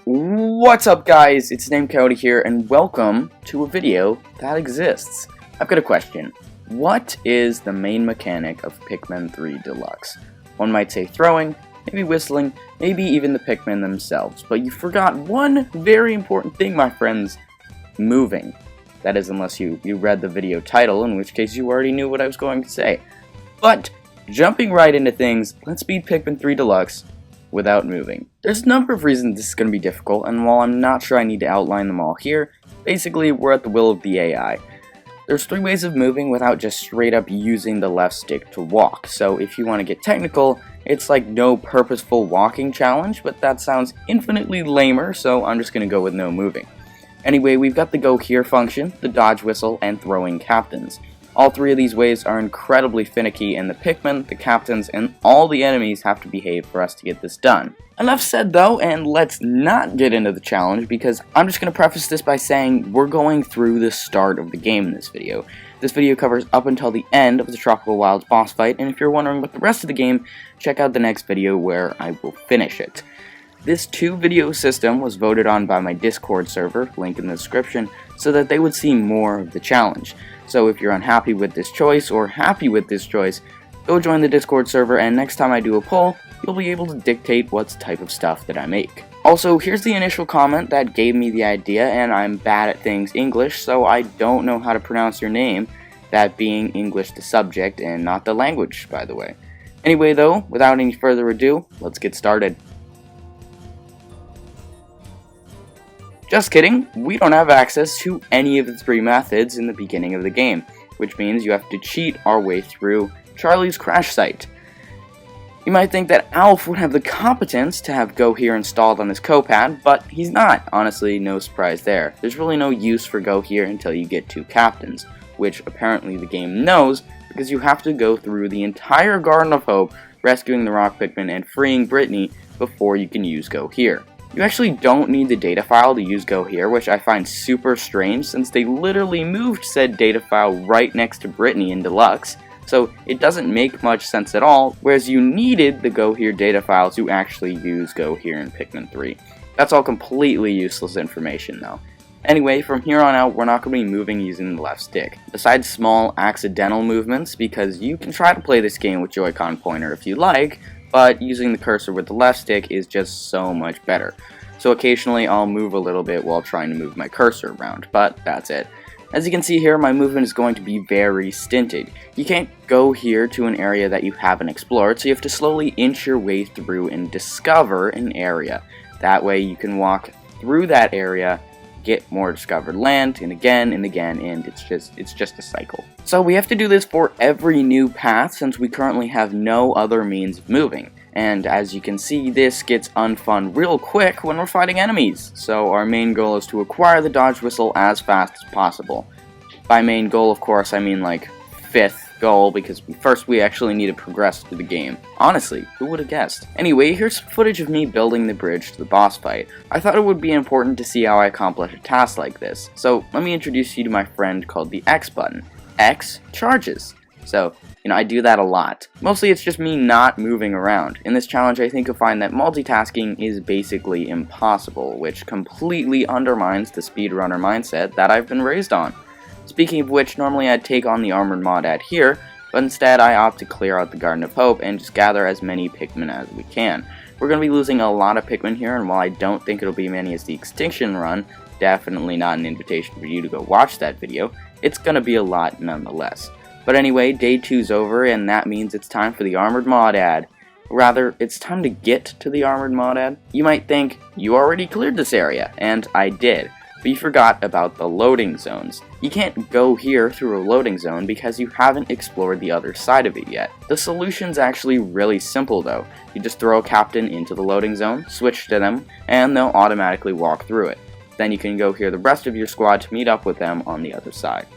What's up, guys? It's Name Cody here, and welcome to a video that exists. I've got a question. What is the main mechanic of Pikmin 3 Deluxe? One might say throwing, maybe whistling, maybe even the Pikmin themselves, but you forgot one very important thing, my friends. Moving. That is, unless you read the video title, in which case you already knew what I was going to say. But, jumping right into things, let's beat Pikmin 3 Deluxe without moving. There's a number of reasons this is going to be difficult, and while I'm not sure I need to outline them all here, basically we're at the will of the AI. There's 3 ways of moving without just straight up using the left stick to walk, so if you want to get technical, it's like no purposeful walking challenge, but that sounds infinitely lamer, so I'm just going to go with no moving. Anyway, we've got the go here function, the dodge whistle, and throwing captains. All 3 of these ways are incredibly finicky, and the Pikmin, the captains, and all the enemies have to behave for us to get this done. Enough said though, and let's not get into the challenge, because I'm just going to preface this by saying we're going through the start of the game in this video. This video covers up until the end of the Tropical Wilds boss fight, and if you're wondering about the rest of the game, check out the next video where I will finish it. This 2-video system was voted on by my Discord server, link in the description, so that they would see more of the challenge. So if you're unhappy with this choice, or happy with this choice, go join the Discord server, and next time I do a poll, you'll be able to dictate what type of stuff that I make. Also, here's the initial comment that gave me the idea, and I'm bad at things English, so I don't know how to pronounce your name, that being English the subject and not the language, by the way. Anyway though, without any further ado, let's get started. Just kidding, we don't have access to any of the 3 methods in the beginning of the game, which means you have to cheat our way through Charlie's crash site. You might think that Alf would have the competence to have Go Here installed on his copad, but he's not. Honestly, no surprise there. There's really no use for Go Here until you get 2 captains, which apparently the game knows because you have to go through the entire Garden of Hope, rescuing the Rock Pikmin and freeing Brittany before you can use Go Here. You actually don't need the data file to use Go Here, which I find super strange since they literally moved said data file right next to Brittany in Deluxe, so it doesn't make much sense at all, whereas you needed the Go Here data file to actually use Go Here in Pikmin 3. That's all completely useless information though. Anyway, from here on out, we're not going to be moving using the left stick. Besides small accidental movements, because you can try to play this game with Joy-Con pointer if you like, but using the cursor with the left stick is just so much better. So occasionally I'll move a little bit while trying to move my cursor around, but that's it. As you can see here, my movement is going to be very stinted. You can't go here to an area that you haven't explored, so you have to slowly inch your way through and discover an area. That way you can walk through that area, get more discovered land, and again, and it's just a cycle. So we have to do this for every new path since we currently have no other means of moving. And as you can see, this gets unfun real quick when we're fighting enemies. So our main goal is to acquire the dodge whistle as fast as possible. By main goal, of course, I mean like 5th goal, because first we actually need to progress through the game. Honestly, who would have guessed? Anyway, here's footage of me building the bridge to the boss fight. I thought it would be important to see how I accomplish a task like this. So let me introduce you to my friend called the X button. X charges. So, I do that a lot. Mostly it's just me not moving around. In this challenge, I think you'll find that multitasking is basically impossible, which completely undermines the speedrunner mindset that I've been raised on. Speaking of which, normally I'd take on the armored mod ad here, but instead I opt to clear out the Garden of Hope and just gather as many Pikmin as we can. We're going to be losing a lot of Pikmin here, and while I don't think it'll be many as the Extinction Run, definitely not an invitation for you to go watch that video, it's going to be a lot nonetheless. But anyway, day 2's over, and that means it's time for the armored mod ad. Rather, it's time to get to the armored mod ad. You might think, you already cleared this area, and I did. But you forgot about the loading zones. You can't go here through a loading zone because you haven't explored the other side of it yet. The solution's actually really simple though. You just throw a captain into the loading zone, switch to them, and they'll automatically walk through it. Then you can go hear the rest of your squad to meet up with them on the other side.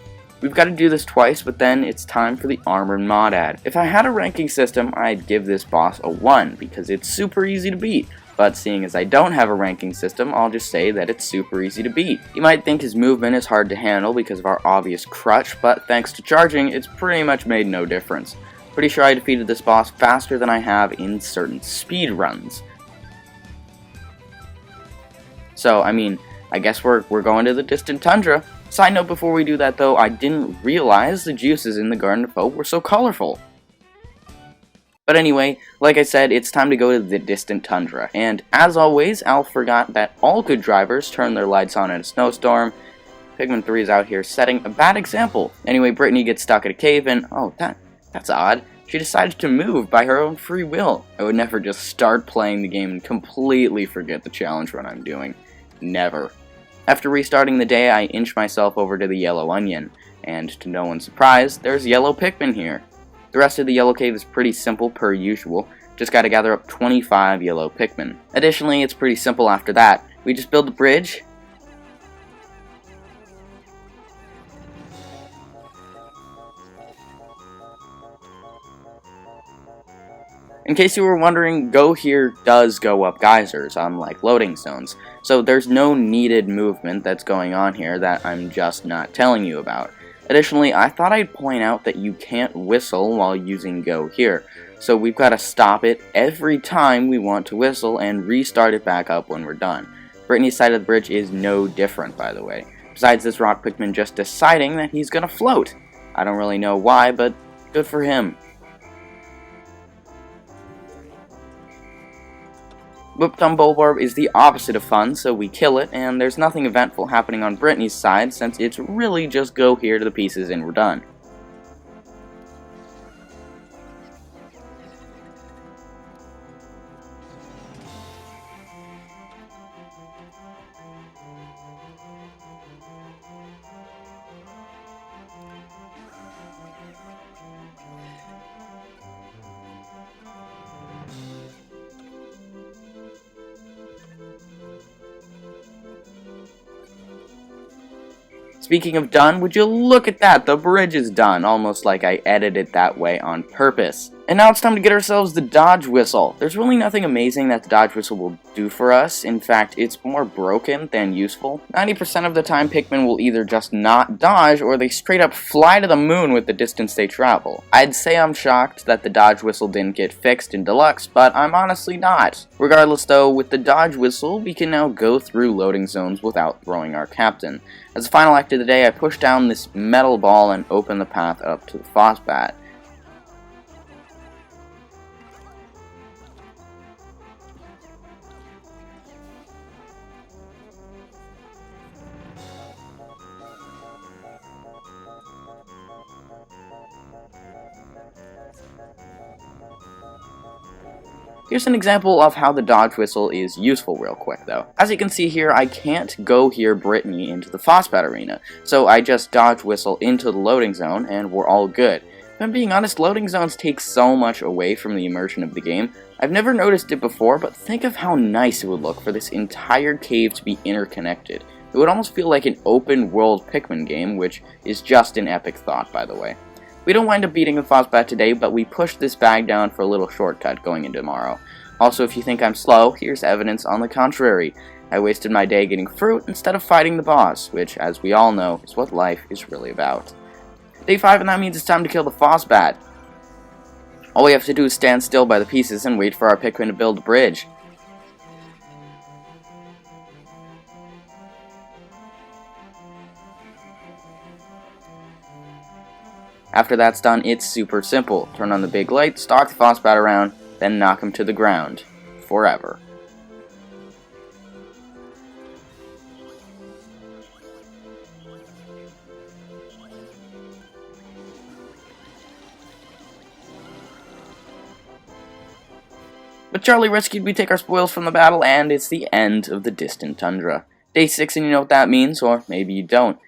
We've got to do this twice, but then it's time for the armored mod ad. If I had a ranking system, I'd give this boss a 1 because it's super easy to beat. But seeing as I don't have a ranking system, I'll just say that it's super easy to beat. You might think his movement is hard to handle because of our obvious crutch, but thanks to charging, it's pretty much made no difference. Pretty sure I defeated this boss faster than I have in certain speed runs. So, I mean, I guess we're going to the distant tundra. Side note before we do that though, I didn't realize the juices in the Garden of Hope were so colorful. But anyway, like I said, it's time to go to the distant tundra. And as always, Al forgot that all good drivers turn their lights on in a snowstorm. Pikmin 3 is out here setting a bad example. Anyway, Brittany gets stuck in a cave and, oh, that's odd. She decided to move by her own free will. I would never just start playing the game and completely forget the challenge run I'm doing. Never. After restarting the day, I inch myself over to the yellow onion, and to no one's surprise, there's yellow Pikmin here. The rest of the yellow cave is pretty simple per usual, just gotta gather up 25 yellow Pikmin. Additionally, it's pretty simple after that. We just build the bridge. In case you were wondering, Go Here does go up geysers, unlike loading zones, so there's no needed movement that's going on here that I'm just not telling you about. Additionally, I thought I'd point out that you can't whistle while using Go Here, so we've got to stop it every time we want to whistle and restart it back up when we're done. Brittany's side of the bridge is no different, by the way, besides this rock Pikmin just deciding that he's gonna float. I don't really know why, but good for him. Whip-Tum Bulbarb is the opposite of fun, so we kill it, and there's nothing eventful happening on Brittany's side since it's really just Go Here to the pieces and we're done. Speaking of done, would you look at that, the bridge is done, almost like I edited it that way on purpose. And now it's time to get ourselves the dodge whistle. There's really nothing amazing that the dodge whistle will do for us. In fact, it's more broken than useful. 90% of the time Pikmin will either just not dodge or they straight up fly to the moon with the distance they travel. I'd say I'm shocked that the dodge whistle didn't get fixed in Deluxe, but I'm honestly not. Regardless though, with the dodge whistle, we can now go through loading zones without throwing our captain. As a final act of the day, I push down this metal ball and open the path up to the Phosbat. Here's an example of how the dodge whistle is useful real quick though. As you can see here, I can't Go Here Brittany into the Phosbat arena, so I just dodge whistle into the loading zone and we're all good. If I'm being honest, loading zones take so much away from the immersion of the game. I've never noticed it before, but think of how nice it would look for this entire cave to be interconnected. It would almost feel like an open world Pikmin game, which is just an epic thought by the way. We don't wind up beating the Phosbat today, but we pushed this bag down for a little shortcut going into tomorrow. Also, if you think I'm slow, here's evidence on the contrary. I wasted my day getting fruit instead of fighting the boss, which, as we all know, is what life is really about. Day 5, and that means it's time to kill the Phosbat. All we have to do is stand still by the pieces and wait for our Pikmin to build a bridge. After that's done, it's super simple. Turn on the big light, stalk the Phosbat around, then knock him to the ground. Forever. But Charlie rescued me, take our spoils from the battle, and it's the end of the distant tundra. Day 6, and you know what that means, or maybe you don't.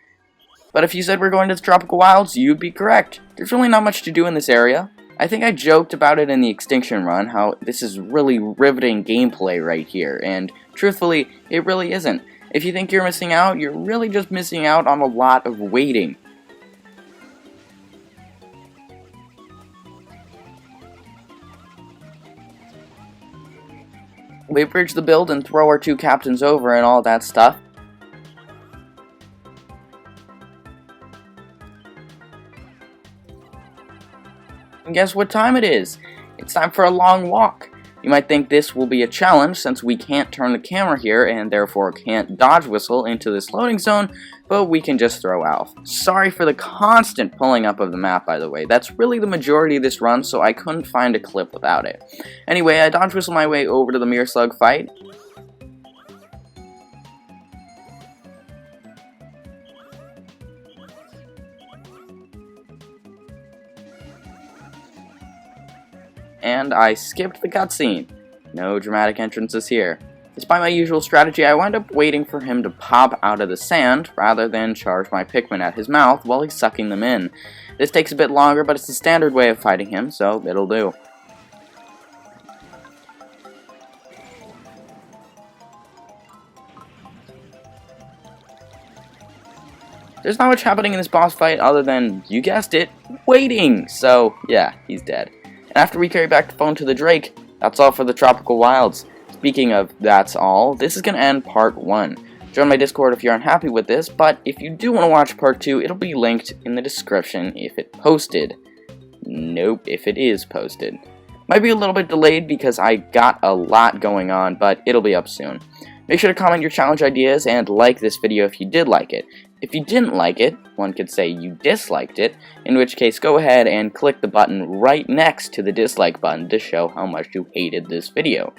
But if you said we're going to the tropical wilds, you'd be correct. There's really not much to do in this area. I think I joked about it in the Extinction run, how this is really riveting gameplay right here, and truthfully, it really isn't. If you think you're missing out, you're really just missing out on a lot of waiting. We bridge the build and throw our 2 captains over and all that stuff. And guess what time it is? It's time for a long walk. You might think this will be a challenge since we can't turn the camera here and therefore can't dodge whistle into this loading zone, but we can just throw Alf. Sorry for the constant pulling up of the map, by the way. That's really the majority of this run, so I couldn't find a clip without it. Anyway, I dodge whistle my way over to the mirror slug fight. And I skipped the cutscene. No dramatic entrances here. Despite my usual strategy, I wind up waiting for him to pop out of the sand rather than charge my Pikmin at his mouth while he's sucking them in. This takes a bit longer, but it's the standard way of fighting him, so it'll do. There's not much happening in this boss fight other than, you guessed it, waiting! So, yeah, he's dead. And after we carry back the phone to the Drake, that's all for the Tropical Wilds. Speaking of that's all, this is going to end part 1. Join my Discord if you're unhappy with this, but if you do want to watch part 2, it'll be linked in the description if it posted. Nope, if it is posted. Might be a little bit delayed because I got a lot going on, but it'll be up soon. Make sure to comment your challenge ideas and like this video if you did like it. If you didn't like it, one could say you disliked it, in which case go ahead and click the button right next to the dislike button to show how much you hated this video.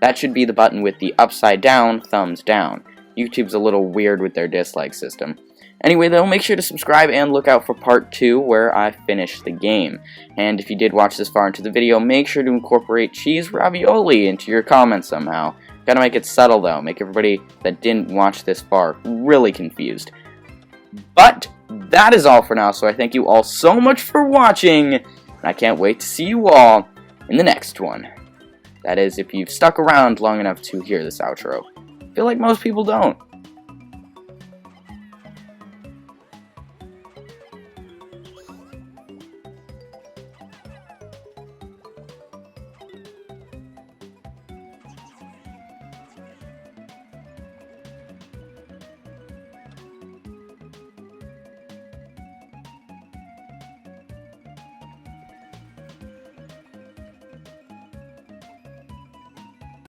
That should be the button with the upside down thumbs down. YouTube's a little weird with their dislike system. Anyway though, make sure to subscribe and look out for part 2 where I finish the game. And if you did watch this far into the video, make sure to incorporate cheese ravioli into your comments somehow. Gotta make it subtle though, make everybody that didn't watch this far really confused. But that is all for now, so I thank you all so much for watching, and I can't wait to see you all in the next one. That is, if you've stuck around long enough to hear this outro. I feel like most people don't.